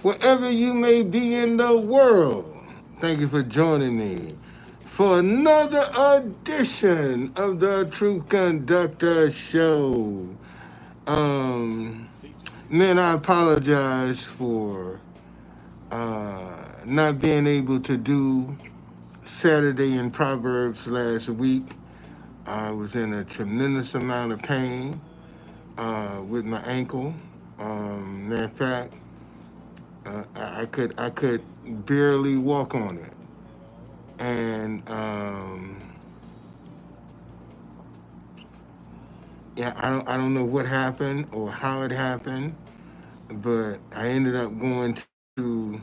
wherever you may be in the world. Thank you for joining me for another edition of the Truth Conductor Show. Um, Man, I apologize for not being able to do Saturday in Proverbs last week. I was in a tremendous amount of pain with my ankle. Matter of fact, I could barely walk on it, and yeah, I don't know what happened or how it happened, but I ended up going to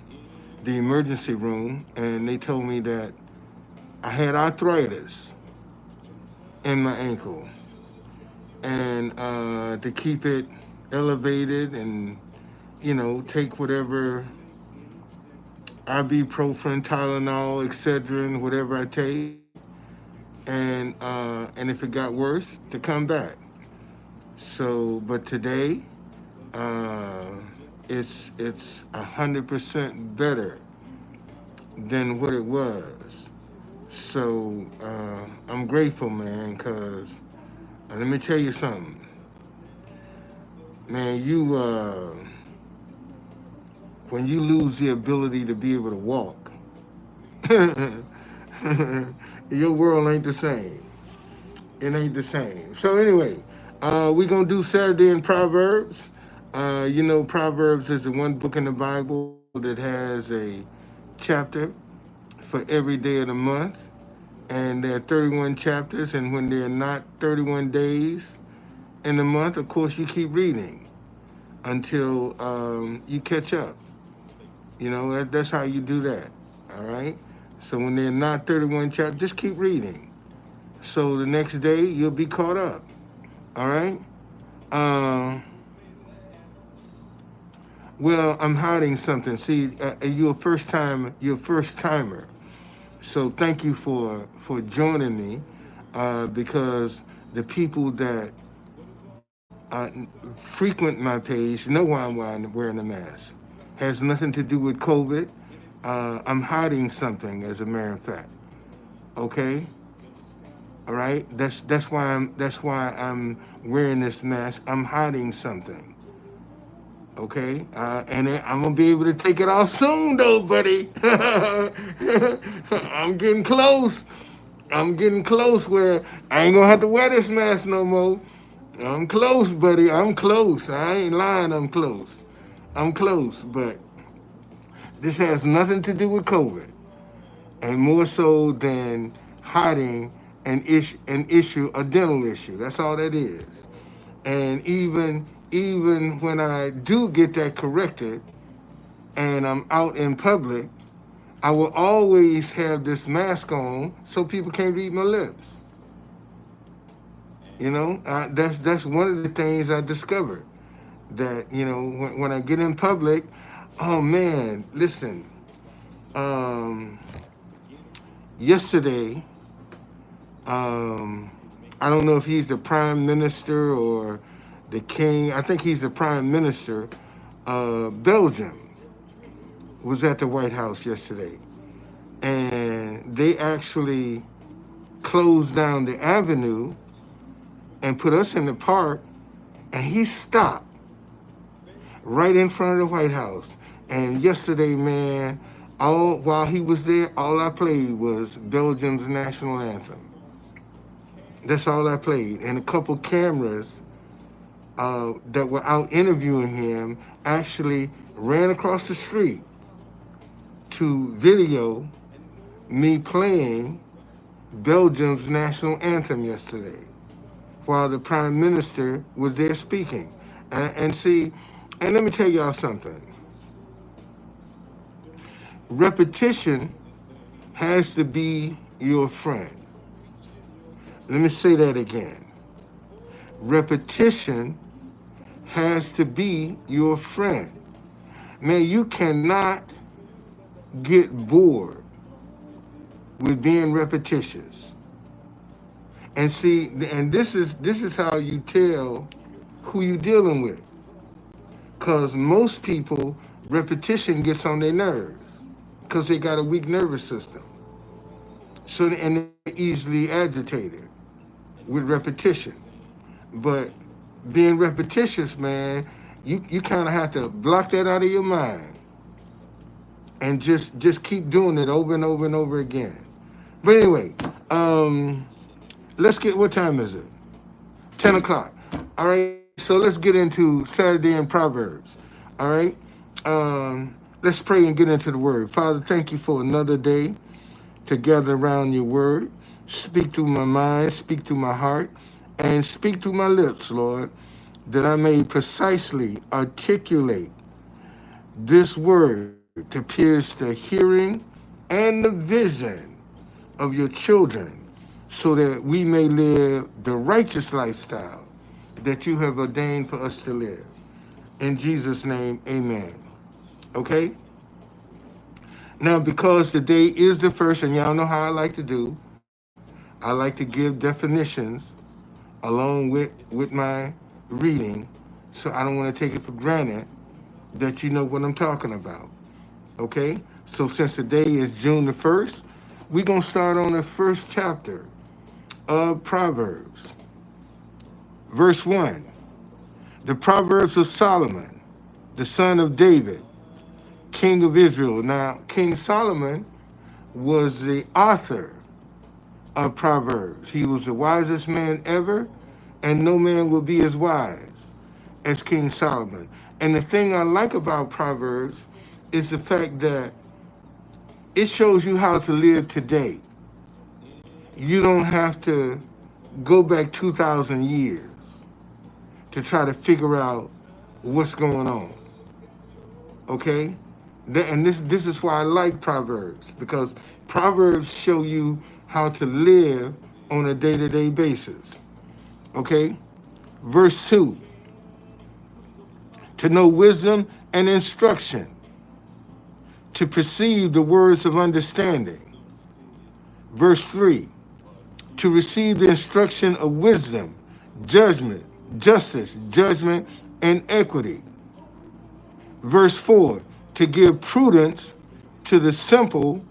the emergency room, and they told me that I had arthritis in my ankle, and to keep it elevated and take whatever ibuprofen, Tylenol, Excedrin, whatever I take, and if it got worse, to come back. So, but today, uh, it's 100% better than what it was. So I'm grateful, man, because let me tell you something, man. When you lose the ability to be able to walk, your world ain't the same. It ain't the same. So anyway, we're gonna do Saturday in Proverbs. Proverbs is the one book in the Bible that has a chapter for every day of the month, and there are 31 chapters. And when there are not 31 days in the month, of course, you keep reading until you catch up. That's how you do that. All right. So when there are not 31 chapters, just keep reading. So the next day you'll be caught up. All right. Uh, well, I'm hiding something. See, you're a first timer. So thank you for joining me, because the people that frequent my page know why I'm wearing a mask. Has nothing to do with COVID. I'm hiding something, as a matter of fact. Okay. All right. That's why I'm wearing this mask. I'm hiding something. Okay, and I'm gonna be able to take it off soon, though, buddy. I'm getting close. I'm getting close where I ain't gonna have to wear this mask no more. I'm close, buddy. I'm close. I ain't lying. I'm close. I'm close, but this has nothing to do with COVID, and more so than hiding a dental issue. That's all that is. And even when I do get that corrected and I'm out in public, I will always have this mask on so people can't read my lips. That's one of the things I discovered, that when I get in public, oh man, listen. Um, Yesterday, um, I don't know if he's the prime minister or the king. I think he's the prime minister. Belgium was at the White House yesterday, and they actually closed down the avenue and put us in the park, and he stopped right in front of the White House. And yesterday, man, all while he was there, all I played was Belgium's national anthem. That's all I played, and a couple cameras that were out interviewing him actually ran across the street to video me playing Belgium's national anthem yesterday while the prime minister was there speaking. And see, and let me tell y'all something. Repetition has to be your friend. Let me say that again. Repetition has to be your friend. Man, you cannot get bored with being repetitious. And see, and this is how you tell who you're dealing with. Because most people Repetition gets on their nerves because they got a weak nervous system. So, and they're easily agitated with repetition. But being repetitious, man, you kind of have to block that out of your mind and just keep doing it over and over and over again. But anyway, let's get, what time is it? 10 o'clock. All right, so let's get into Saturday in Proverbs. All right, let's pray and get into the word. Father, thank you for another day to gather around your word. Speak through my mind, speak through my heart, and speak through my lips, Lord, that I may precisely articulate this word to pierce the hearing and the vision of your children so that we may live the righteous lifestyle that you have ordained for us to live. In Jesus' name, amen. Okay? Now, because the day is the first, and y'all know how I like to do, I like to give definitions along with my reading, so I don't want to take it for granted that you know what I'm talking about. Okay? So since today is June the 1st, we're going to start on the first chapter of Proverbs. Verse 1. The Proverbs of Solomon, the son of David, king of Israel. Now, King Solomon was the author of Proverbs. He was the wisest man ever, and no man will be as wise as King Solomon. And the thing I like about Proverbs is the fact that it shows you how to live today. You don't have to go back 2,000 years to try to figure out what's going on. Okay? And this is why I like Proverbs, because Proverbs show you how to live on a day-to-day basis. Okay? Verse 2. To know wisdom and instruction, to perceive the words of understanding. Verse 3. To receive the instruction of wisdom, judgment, justice, judgment, and equity. Verse 4. To give prudence to the simple,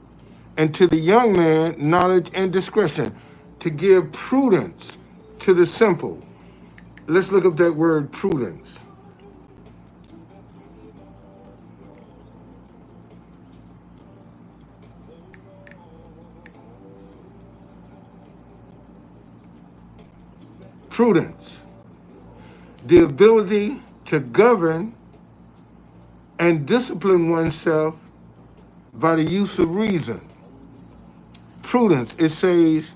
and to the young man knowledge and discretion. To give prudence to the simple. Let's look up that word prudence. Prudence, the ability to govern and discipline oneself by the use of reason. Prudence, it says,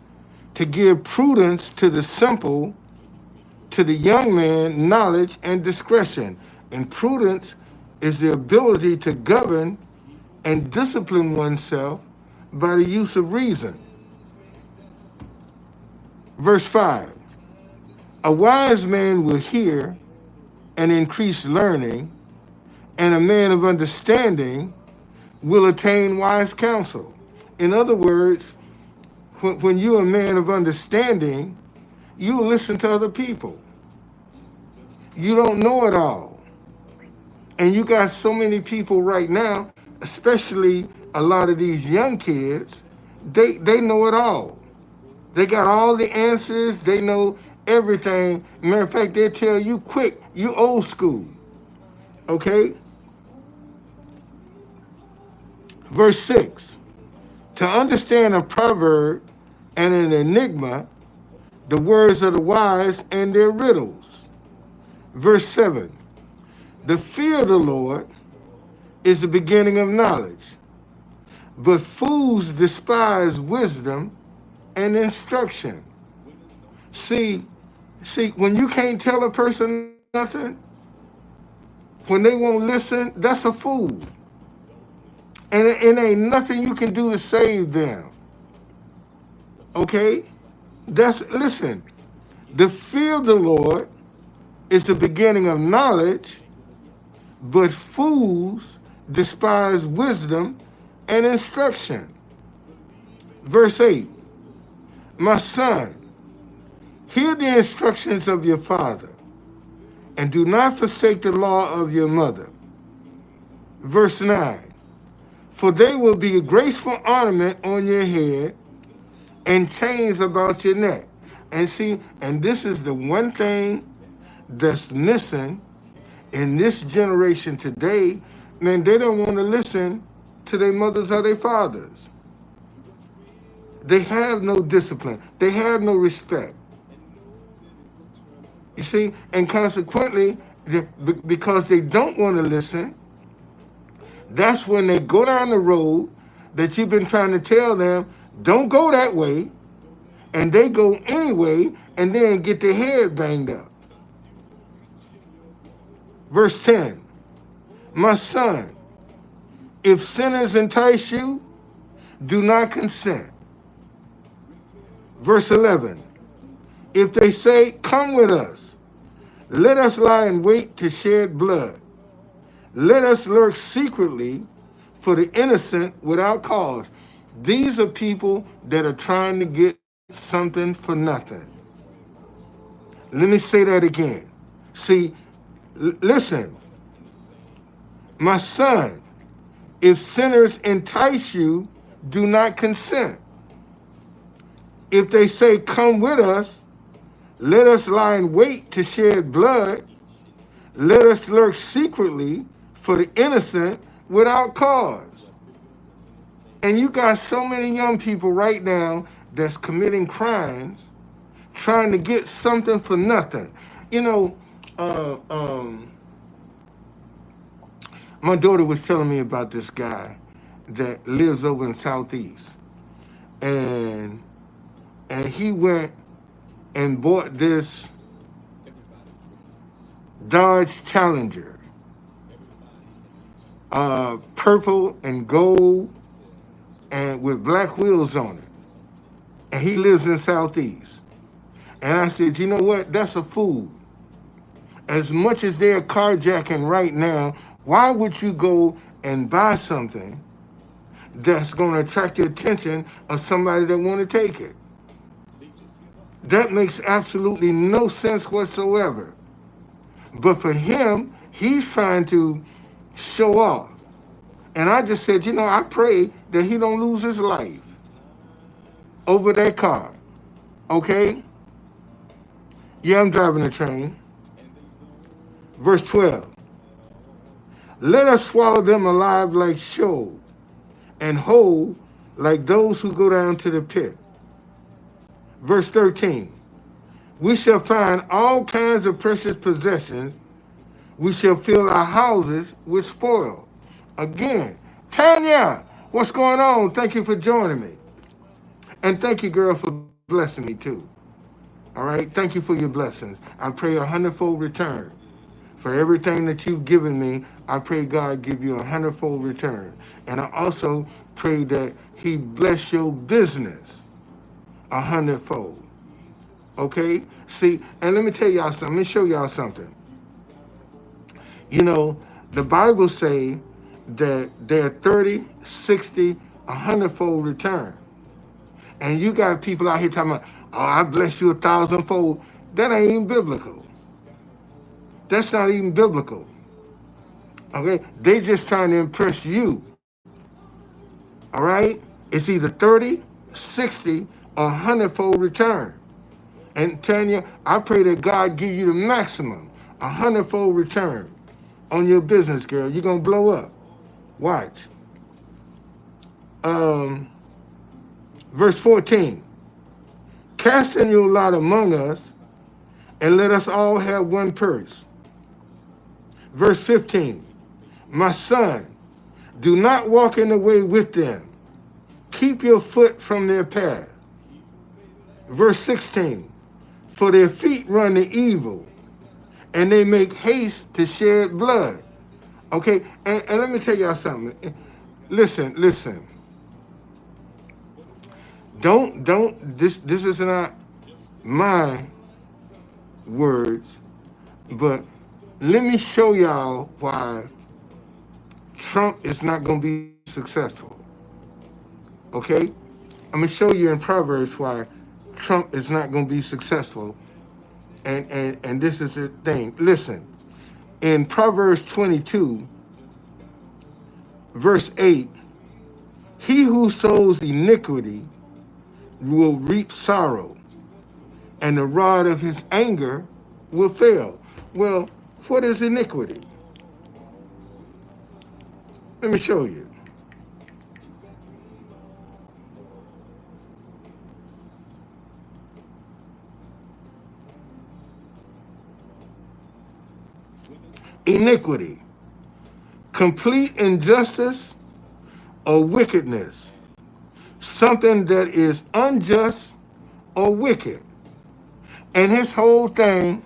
to give prudence to the simple, to the young man knowledge and discretion. And prudence is the ability to govern and discipline oneself by the use of reason. Verse 5. A wise man will hear and increase learning, and a man of understanding will attain wise counsel. In other words, when you're a man of understanding, you listen to other people. You don't know it all. And you got so many people right now, especially a lot of these young kids, they know it all. They got all the answers. They know everything. Matter of fact, they tell you quick, you old school. Okay? Verse 6. To understand a proverb and an enigma, the words of the wise and their riddles. Verse 7. The fear of the Lord is the beginning of knowledge, but fools despise wisdom and instruction. See, when you can't tell a person nothing, when they won't listen, that's a fool. And it ain't nothing you can do to save them. Okay? Listen, the fear of the Lord is the beginning of knowledge, but fools despise wisdom and instruction. Verse 8. My son, hear the instructions of your father, and do not forsake the law of your mother. Verse 9. For they will be a graceful ornament on your head and chains about your neck. And see, and this is the one thing that's missing in this generation today. Man, they don't want to listen to their mothers or their fathers. They have no discipline. They have no respect. You see, and consequently, because they don't want to listen, that's when they go down the road that you've been trying to tell them, don't go that way, and they go anyway, and then get their head banged up. Verse 10, my son, if sinners entice you, do not consent. Verse 11, if they say, come with us, let us lie in wait to shed blood. Let us lurk secretly for the innocent without cause. These are people that are trying to get something for nothing. Let me say that again. See, listen, my son, if sinners entice you, do not consent. If they say, come with us, let us lie in wait to shed blood. Let us lurk secretly for the innocent without cause. And you got so many young people right now that's committing crimes, trying to get something for nothing. You know, my daughter was telling me about this guy that lives over in Southeast. And he went and bought this Dodge Challenger, purple and gold and with black wheels on it. And he lives in Southeast. And I said, you know what? That's a fool. As much as they're carjacking right now, why would you go and buy something that's going to attract the attention of somebody that want to take it? That makes absolutely no sense whatsoever. But for him, he's trying to show off. And I just said, you know, I pray that he don't lose his life over that car. Okay? Yeah, I'm driving a train. Verse 12. Let us swallow them alive like shoal, and whole like those who go down to the pit. Verse 13. We shall find all kinds of precious possessions. We shall fill our houses with spoil. Again, Tanya, what's going on? Thank you for joining me. And thank you, girl, for blessing me too. All right? Thank you for your blessings. I pray a hundredfold return. For everything that you've given me, I pray God give you a hundredfold return. And I also pray that he bless your business a hundredfold. Okay? See, and let me tell y'all something. Let me show y'all something. You know, the Bible say that they're 30, 60, a hundredfold return. And you got people out here talking about, oh, I bless you a thousandfold. That ain't even biblical. That's not even biblical. Okay? They just trying to impress you. All right? It's either 30, 60, or a hundredfold return. And Tanya, I pray that God give you the maximum, a hundredfold return on your business, girl. You're going to blow up. Watch. Verse 14. Cast in your lot among us, and let us all have one purse. Verse 15. My son, do not walk in the way with them. Keep your foot from their path. Verse 16. For their feet run to evil, and they make haste to shed blood. Okay, and let me tell y'all something. Listen. Don't, this is not my words, but let me show y'all why Trump is not going to be successful. Okay? I'm going to show you in Proverbs why Trump is not going to be successful. And this is the thing. Listen, in Proverbs 22, Verse 8, he who sows iniquity will reap sorrow, and the rod of his anger will fail. Well, what is iniquity? Let me show you. Iniquity, complete injustice or wickedness, something that is unjust or wicked. And his whole thing,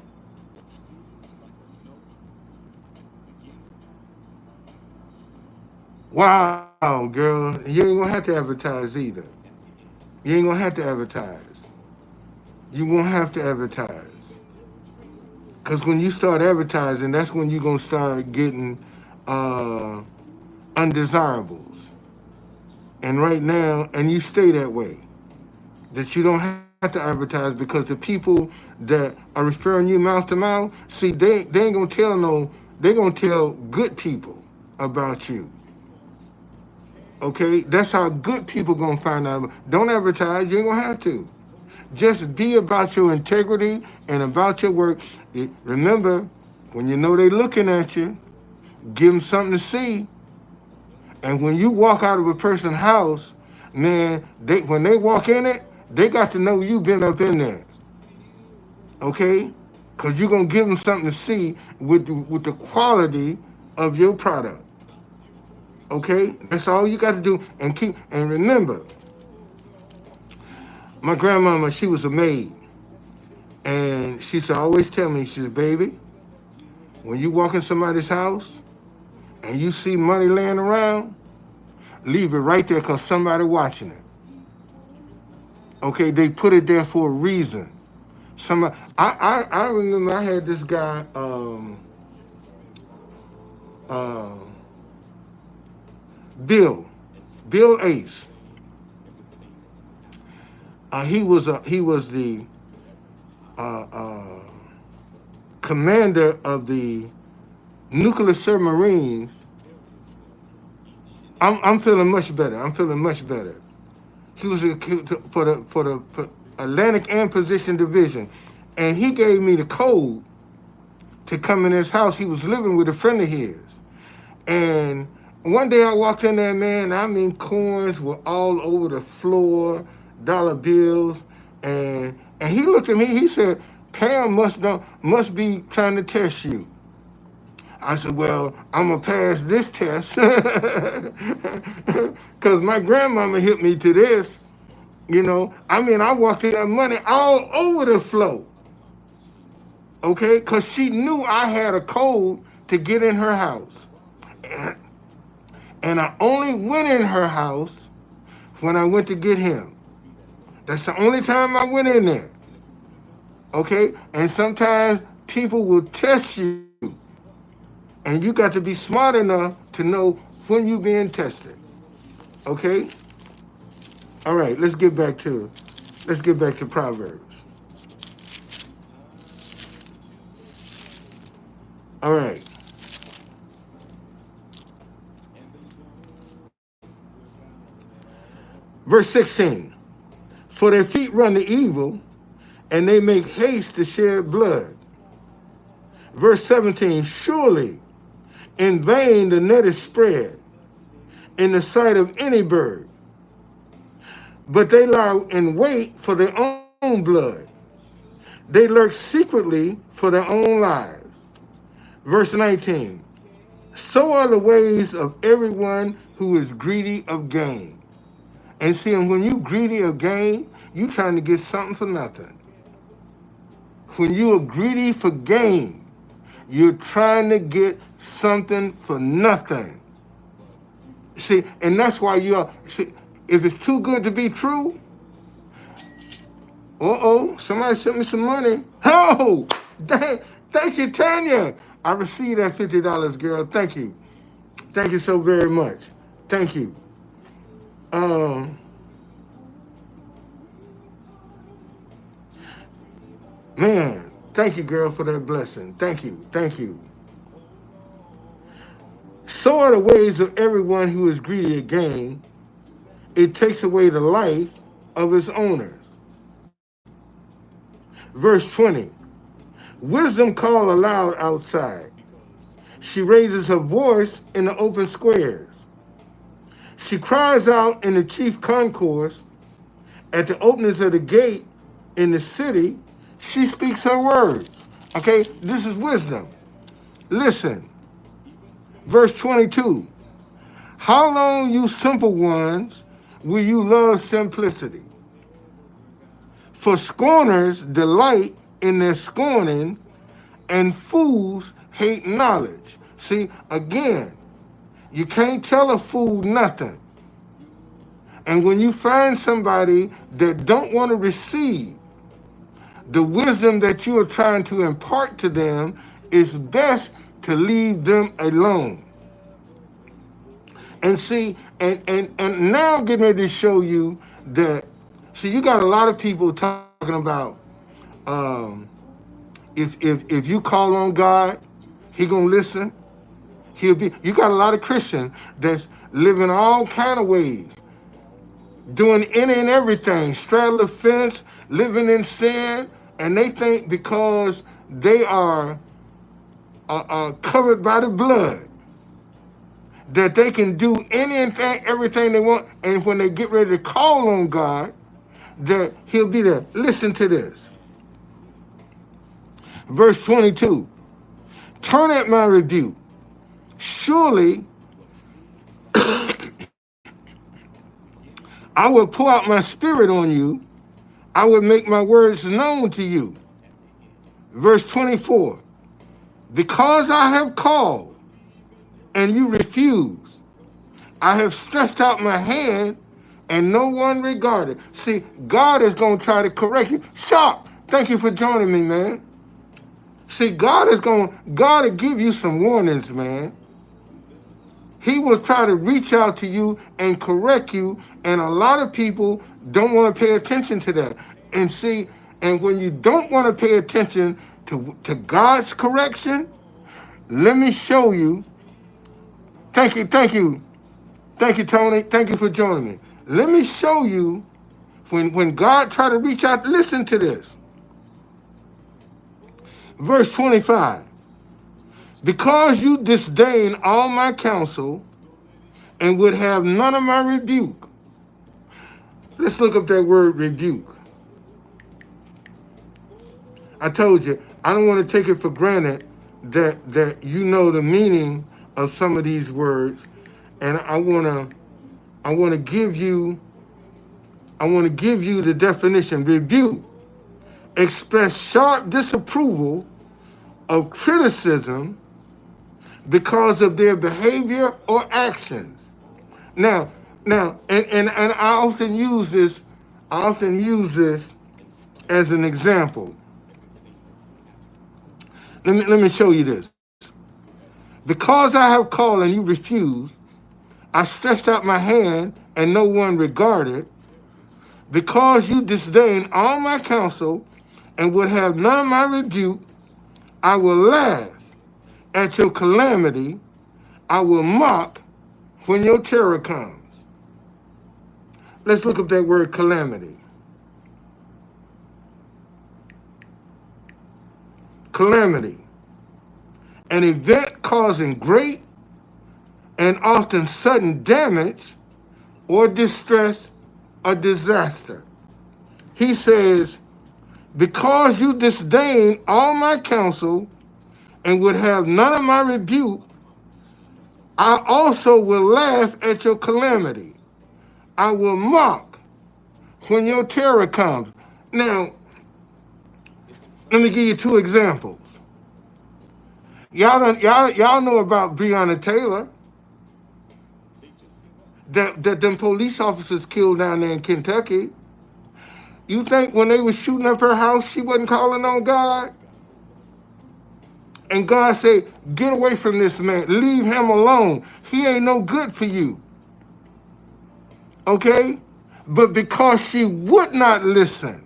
wow, girl, you ain't gonna have to advertise either. You ain't gonna have to advertise. You won't have to advertise. Because when you start advertising, that's when you're gonna start getting uh, undesirables. And right now, and you stay that way, that you don't have to advertise, because the people that are referring you mouth to mouth, see, they ain't gonna tell no, they gonna tell good people about you. Okay, that's how good people gonna find out. Don't advertise. You ain't gonna have to. Just be about your integrity and about your work. Remember, when you know they looking at you, give them something to see. And when you walk out of a person's house, man, when they walk in it, they got to know you've been up in there. Okay? Because you're going to give them something to see with the quality of your product. Okay? That's all you got to do. And remember, my grandmama, she was a maid. And she used to always tell me, she said, baby, when you walk in somebody's house and you see money laying around, leave it right there, because somebody watching it. Okay, they put it there for a reason. Somebody, I remember I had this guy, uh, Bill Ace. He was the commander of the nuclear submarines. I'm feeling much better. I'm feeling much better. He was for the Atlantic and Pacific Division, and he gave me the code to come in his house. He was living with a friend of his, and one day I walked in there, man. I mean, coins were all over the floor, dollar bills, and he looked at me. He said, "Pam must be trying to test you." I said, well, I'm going to pass this test because my grandmama hit me to this. You know, I mean, I walked in that money all over the floor. Okay, because she knew I had a code to get in her house. And I only went in her house when I went to get him. That's the only time I went in there. Okay, and sometimes people will test you. And you got to be smart enough to know when you're being tested. Okay? All right, let's get back to Proverbs. All right. Verse 16. For their feet run to evil, and they make haste to shed blood. Verse 17. Surely in vain the net is spread in the sight of any bird, but they lie in wait for their own blood. They lurk secretly for their own lives. Verse 19. So are the ways of everyone who is greedy of gain. And see, when you greedy of gain, you trying to get something for nothing. When you are greedy for gain, you're trying to get something for nothing. See, and that's why see, if it's too good to be true, somebody sent me some money. Oh, thank you, Tanya. I received that $50, girl. Thank you. Thank you so very much. Thank you. Man, thank you, girl, for that blessing. Thank you. Thank you. So are the ways of everyone who is greedy of gain. It takes away the life of its owners. Verse 20. Wisdom called aloud outside. She raises her voice in the open squares. She cries out in the chief concourse. At the openings of the gate in the city, she speaks her words. Okay, this is wisdom. Listen. Verse 22. How long, you simple ones, will you love simplicity? For scorners delight in their scorning, and fools hate knowledge. See, again, you can't tell a fool nothing. And when you find somebody that don't want to receive the wisdom that you are trying to impart to them, it's best to leave them alone. And see, and now I'm getting ready to show you that, see, you got a lot of people talking about if you call on God, he gonna listen. You got a lot of Christians that's living all kind of ways, doing any and everything, straddle the fence, living in sin, and they think because they are covered by the blood that they can do anything, everything they want, and when they get ready to call on God, that he'll be there. Listen to this. Verse 22. Turn at my rebuke. Surely I will pour out my spirit on you. I will make my words known to you. Verse 24. Because I have called and you refuse, I have stretched out my hand and no one regarded. See, God is going to try to correct you. Sharp, thank you for joining me, man. See, God will give you some warnings, man. He will try to reach out to you and correct you, and a lot of people don't want to pay attention to that. And see, and when you don't want to pay attention to God's correction, let me show you. Thank you, Tony. Thank you for joining me. Let me show you when God try to reach out. Listen to this. Verse 25. Because you disdain all my counsel and would have none of my rebuke. Let's look up that word rebuke. I told you, I don't want to take it for granted that you know the meaning of some of these words, and I want to give you the definition. Rebuke: express sharp disapproval of criticism because of their behavior or actions. Now, and I often use this as an example. Let me show you this. Because I have called and you refused, I stretched out my hand and no one regarded. Because you disdain all my counsel and would have none of my rebuke, I will laugh at your calamity. I will mock when your terror comes. Let's look up that word calamity. Calamity. An event causing great and often sudden damage or distress or disaster. He says, because you disdain all my counsel and would have none of my rebuke, I also will laugh at your calamity. I will mock when your terror comes. Now, let me give you two examples. Y'all know about Breonna Taylor, that them police officers killed down there in Kentucky. You think when they were shooting up her house, she wasn't calling on God? And God said, get away from this man. Leave him alone. He ain't no good for you. Okay? But because she would not listen,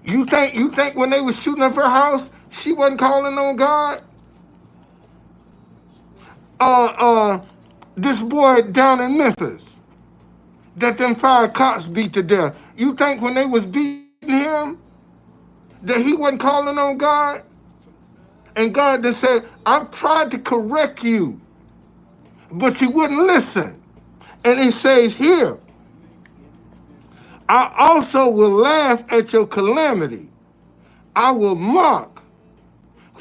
you think when they were shooting up her house, she wasn't calling on God? this boy down in Memphis that them 5 cops beat to death. You think when they was beating him that he wasn't calling on God? And God then said, I've tried to correct you, but you wouldn't listen. And he says here, I also will laugh at your calamity. I will mock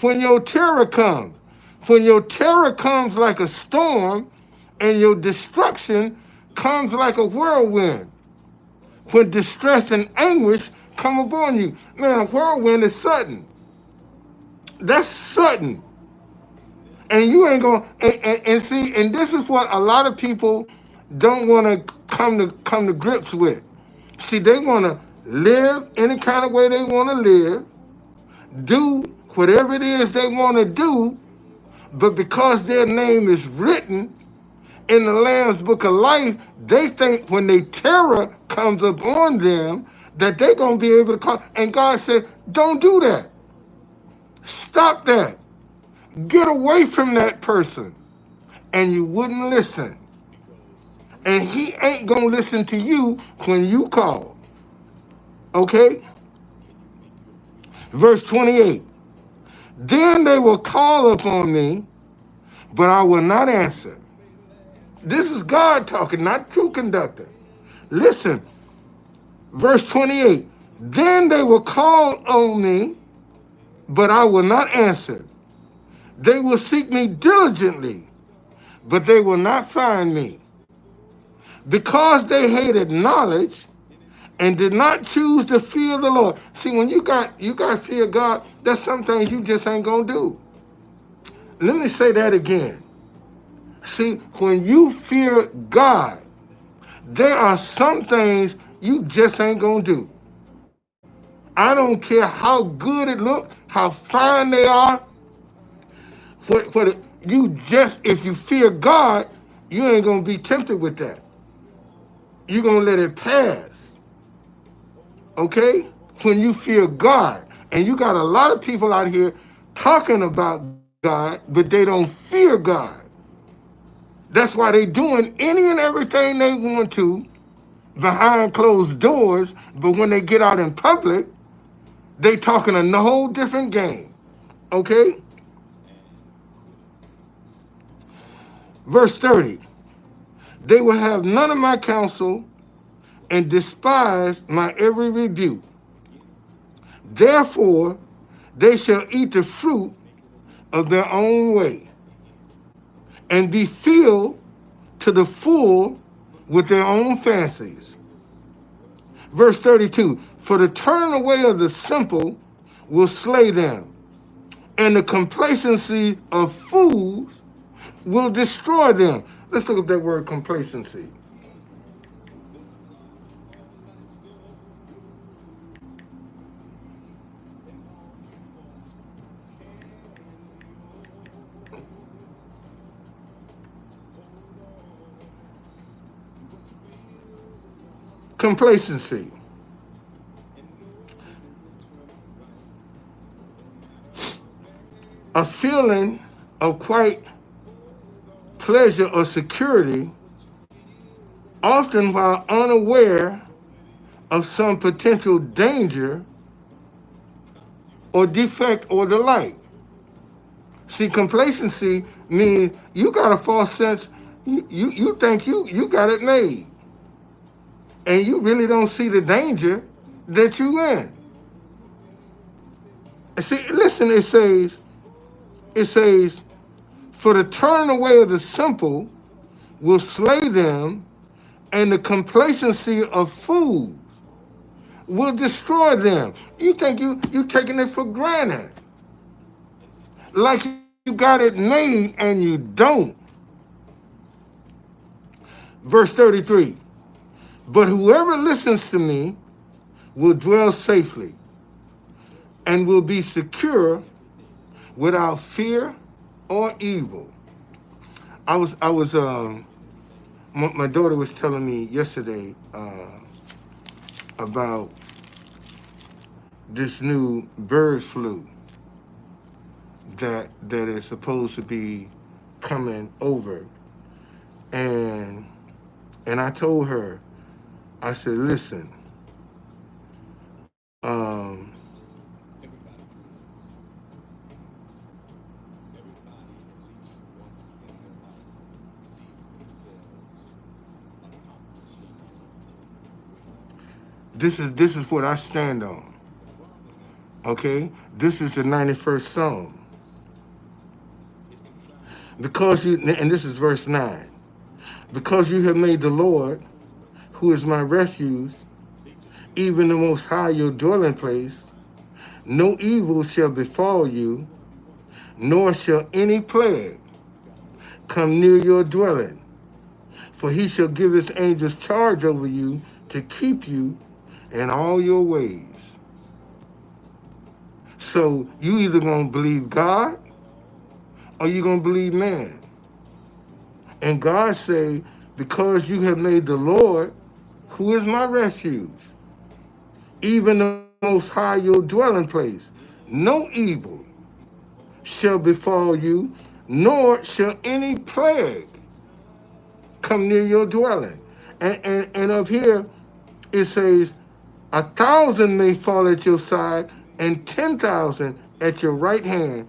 when your terror comes. When your terror comes like a storm and your destruction comes like a whirlwind. When distress and anguish come upon you. Man, a whirlwind is sudden. That's sudden. And you ain't going and see, and this is what a lot of people don't want to come to grips with. See, they want to live any kind of way they want to live, do whatever it is they want to do, but because their name is written in the Lamb's Book of Life, they think when their terror comes up on them that they're going to be able to call. And God said, don't do that. Stop that. Get away from that person. And you wouldn't listen. And he ain't going to listen to you when you call. Okay? Verse 28. Then they will call upon me, but I will not answer. This is God talking, not True Conductor. Listen, verse 28. Then they will call on me, but I will not answer. They will seek me diligently, but they will not find me. Because they hated knowledge and did not choose to fear the Lord. See, when you got fear God, there's some things you just ain't gonna do. Let me say that again. See, when you fear God, there are some things you just ain't gonna do. I don't care how good it looks, how fine they are. If you fear God, you ain't gonna be tempted with that. You're gonna let it pass. Okay? When you fear God, and you got a lot of people out here talking about God, but they don't fear God. That's why they doing any and everything they want to behind closed doors, but when they get out in public, they talking a whole different game. Okay? Verse 30. They will have none of my counsel and despise my every rebuke. Therefore, they shall eat the fruit of their own way and be filled to the full with their own fancies. Verse 32, for the turning away of the simple will slay them, and the complacency of fools will destroy them. Let's look at that word complacency. Complacency. A feeling of quite pleasure or security, often while unaware of some potential danger or defect or the like. See, complacency means you got a false sense, you think you got it made. And you really don't see the danger that you in. See, listen, it says, for the turn away of the simple will slay them, and the complacency of fools will destroy them. You think you taking it for granted. Like you got it made and you don't. Verse 33. But whoever listens to me will dwell safely and will be secure without fear or evil. My daughter was telling me yesterday about this new bird flu that is supposed to be coming over, and I told her, I said, listen, um, this is what I stand on. Okay, this is the 91st Psalm. Because you, and this is verse 9. Because you have made the Lord, who is my refuge, even the Most High your dwelling place, no evil shall befall you, nor shall any plague come near your dwelling. For he shall give his angels charge over you to keep you in all your ways. So you either gonna believe God or you gonna believe man. And God say, because you have made the Lord, who is my refuge, even the Most High your dwelling place, no evil shall befall you, nor shall any plague come near your dwelling. And up here it says, 1,000 may fall at your side and 10,000 at your right hand,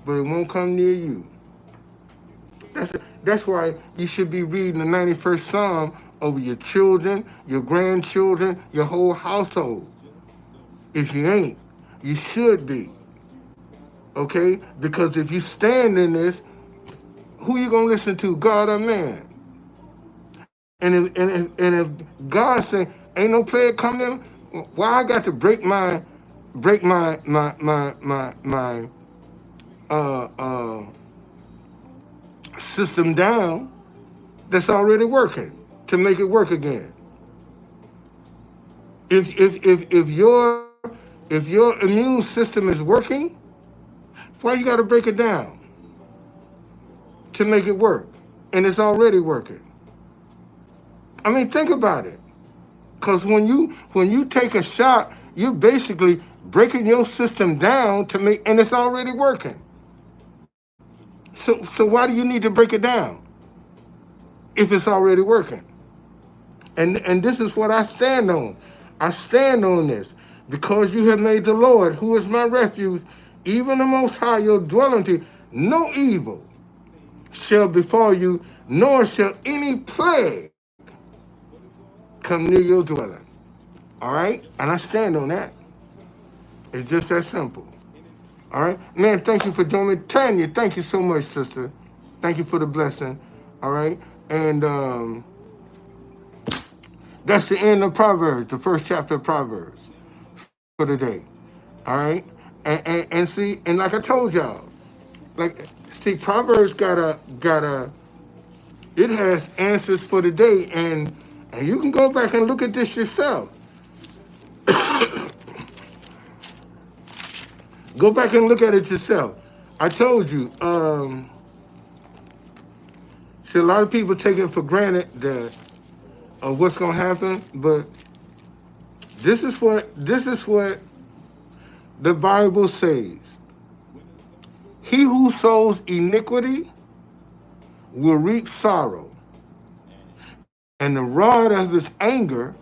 but it won't come near you. That's why you should be reading the 91st Psalm over your children, your grandchildren, your whole household. If you ain't, you should be. Okay? Because if you stand in this, who you gonna listen to, God or man? And if God say ain't no plague coming, why I got to break my uh uh system down that's already working to make it work again? If your immune system is working, why you got to break it down to make it work? And it's already working. I mean, think about it. Because when you take a shot, you're basically breaking your system down to make, and it's already working. So why do you need to break it down if it's already working? And this is what I stand on. I stand on this. Because you have made the Lord, who is my refuge, even the Most High your dwelling place, no evil shall befall you, nor shall any plague come near your dwelling. All right? And I stand on that. It's just that simple. All right? Man, thank you for joining me. Tanya, thank you so much, sister. Thank you for the blessing. All right? And that's the end of Proverbs, the first chapter of Proverbs for today. All right? And see, and like I told y'all, like, see, Proverbs got a it has answers for the day, and you can go back and look at this yourself. Go back and look at it yourself. I told you, see, a lot of people take it for granted that what's gonna happen, but this is what the Bible says. He who sows iniquity will reap sorrow, and the rod of his anger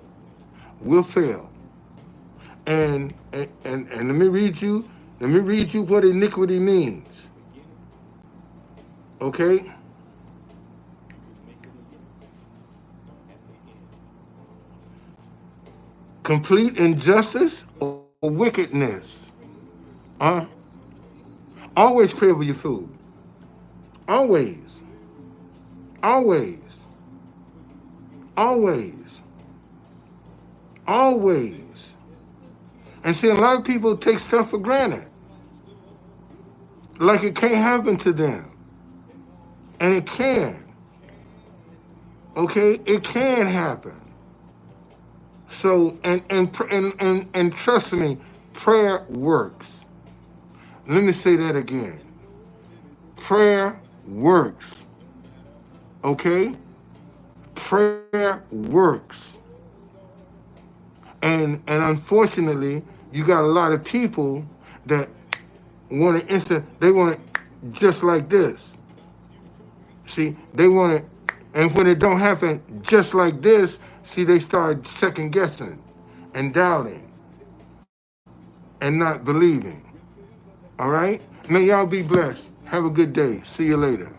will fail. And let me read you what iniquity means. Okay? Complete injustice or wickedness. Always pray over your food. Always. Always. Always. Always. And see, a lot of people take stuff for granted. Like it can't happen to them. And it can. Okay? It can happen. So, and trust me, prayer works. Let me say that again. Prayer works. Okay? Prayer works. And unfortunately, you got a lot of people that want it instant. They want it just like this. See, they want it, and when it don't happen just like this, see, they start second guessing and doubting and not believing. All right? May y'all be blessed. Have a good day. See you later.